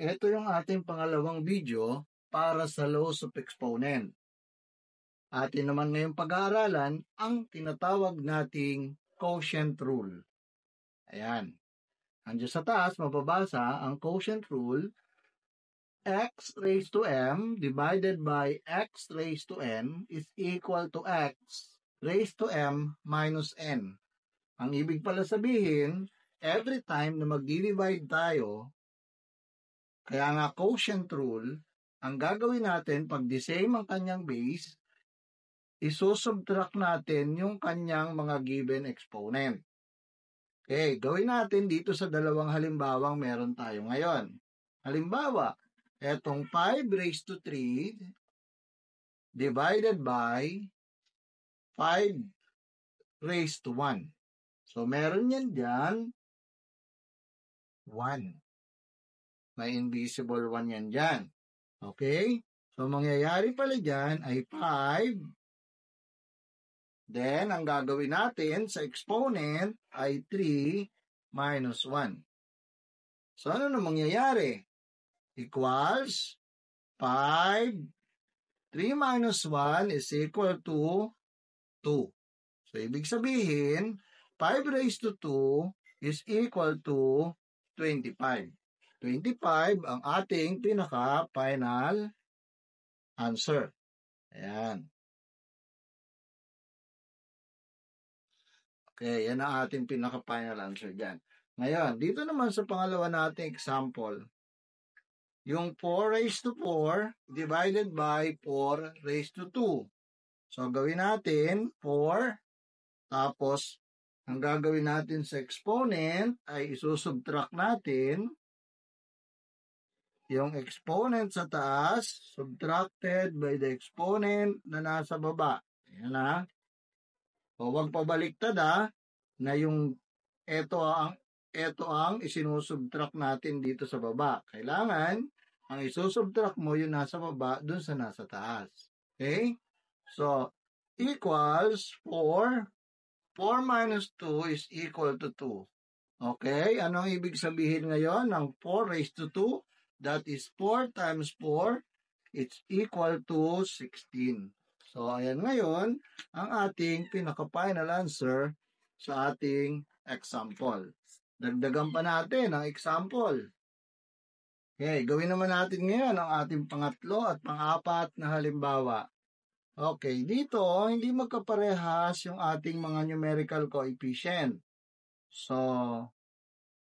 ito yung ating pangalawang video para sa laws of exponent. Atin naman ngayong pag-aaralan ang tinatawag nating quotient rule. Ayan. Andiyan sa taas, mababasa ang quotient rule, x raised to m divided by x raised to n is equal to x raised to m minus n. Ang ibig pala sabihin, every time na mag-divide tayo, kaya nga quotient rule, ang gagawin natin pag the same ang kanyang base, isusubtract natin yung kanyang mga given exponent. Okay, gawin natin dito sa dalawang halimbawang meron tayo ngayon. Halimbawa, etong 5 raised to 3 divided by 5 raised to 1. So, meron yan dyan, 1. May invisible 1 yan dyan. Okay? So, mangyayari pala dyan ay 5. Then, ang gagawin natin sa exponent ay 3 minus 1. So, ano na mangyayari? Equals 5. 3 minus 1 is equal to 2. So, ibig sabihin, 5 raised to 2 is equal to 25. 25 ang ating pinaka-final answer. Ayan. Okay, yan ang ating pinaka-final answer dyan. Ngayon, dito naman sa pangalawa nating example, yung 4 raised to 4 divided by 4 raised to 2. So, gawin natin 4, tapos, ang gagawin natin sa exponent ay isusubtract natin yung exponent sa taas, subtracted by the exponent na nasa baba. Ayan na. O wag pabaliktad na yung ito ang isinusubtract natin dito sa baba. Kailangan ang isusubtract mo yung nasa baba dun sa nasa taas. Okay? So, equals 4. 4 minus 2 is equal to 2. Okay? Ano ang ibig sabihin ngayon ng 4 raised to 2? That is 4 times 4. It's equal to 16. So, ayan ngayon ang ating pinaka-final answer sa ating example. Dagdagan pa natin ang example. Okay, gawin naman natin ngayon ang ating pangatlo at pang-apat na halimbawa. Okay, dito hindi magkaparehas yung ating mga numerical coefficient. So,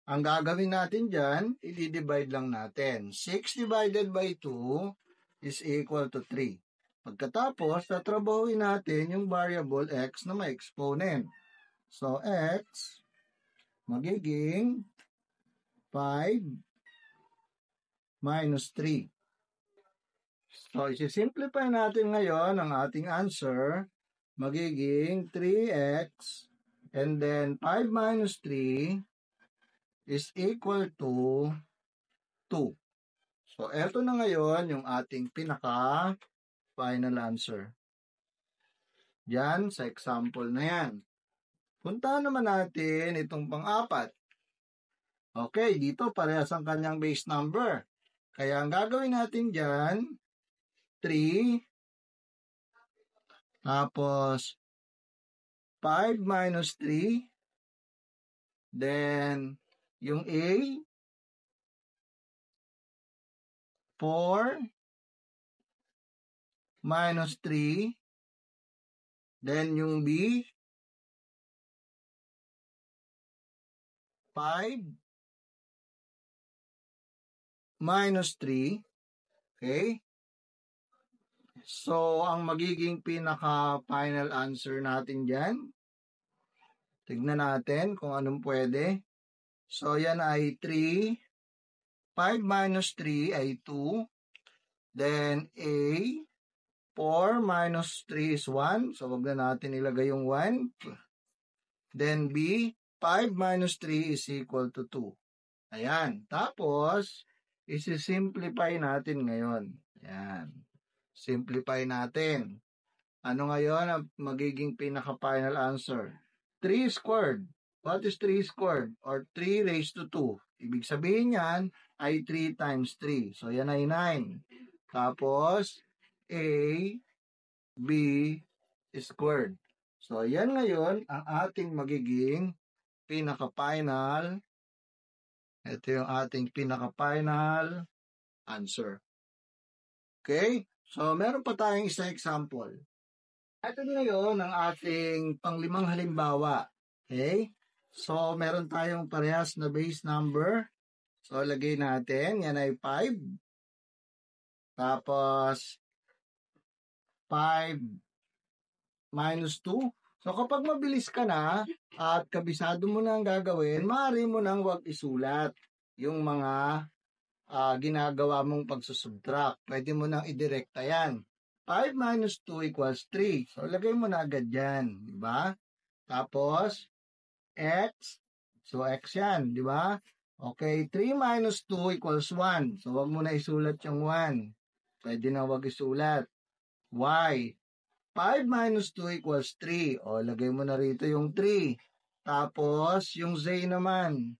ang gagawin natin dyan, i-divide lang natin. 6 divided by 2 is equal to 3. Pagkatapos, tatrabahuin natin yung variable x na may exponent. So, x magiging 5 minus 3. So, isi-simplify natin ngayon ang ating answer. Magiging 3x and then 5 minus 3 is equal to 2. So, eto na ngayon yung ating pinaka-final answer. Yan, sa example na yan. Puntahan naman natin itong pang-apat. Okay, dito parehas ang kanyang base number. Kaya ang gagawin natin dyan, 3, tapos 5 minus 3, then yung A, 4 minus 3, then yung B, 5 minus 3. Okay? So, ang magiging pinaka-final answer natin dyan, tignan natin kung anong pwede. So, yan ay 3. 5 minus 3 ay 2. Then, A, 4 minus 3 is 1. So, wag na natin ilagay yung 1. Then, B, 5 minus 3 is equal to 2. Ayan. Tapos, isi-simplify natin ngayon. Ayan. Simplify natin. Ano ngayon ang magiging pinaka-final answer? 3 squared. What is 3 squared? Or 3 raised to 2. Ibig sabihin yan ay 3 times 3. So, yan ay 9. Tapos, A, B squared. So, yan ngayon ang ating magiging pinaka-final. Ito yung ating pinaka-final answer. Okay? So, meron pa tayong isang example. Ito ngayon ang ating panglimang halimbawa. Okay? So, meron tayong parehas na base number. So, lagay natin. Yan ay 5. Tapos, 5 minus 2. So, kapag mabilis ka na at kabisado mo na ang gagawin, maaari mo nang wag isulat yung mga ginagawa mong pagsusubtract. Pwede mo nang idirekta yan. 5 minus 2 equals 3. So, lagay mo na agad yan. Diba? Tapos, x. So, x yan. Diba? Okay, 3 minus 2 equals 1. So, wag mo na isulat yung 1. Pwede na wag isulat. Y. 5 minus 2 equals 3. O, lagay mo na rito yung 3. Tapos, yung z naman.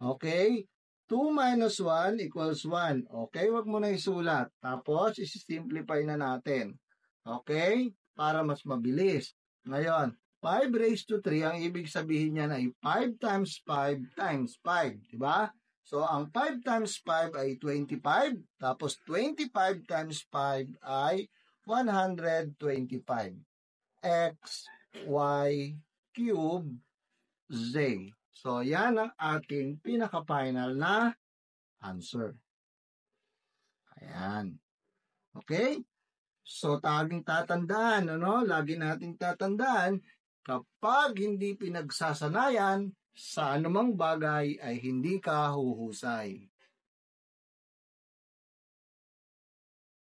Okay? 2 minus 1 equals 1. Okay? Wag mo na isulat. Tapos, isi-simplify na natin. Okay? Para mas mabilis. Ngayon, 5 raised to 3, ang ibig sabihin niyan ay 5 times 5 times 5. Diba? So, ang 5 times 5 ay 25. Tapos, 25 times 5 ay 125. X, Y, cube, Z. So, yan ang ating pinaka-final na answer. Ayan. Okay? So, laging tatandaan, lagi nating tatandaan, kapag hindi pinagsasanayan, sa anumang bagay ay hindi ka huhusay.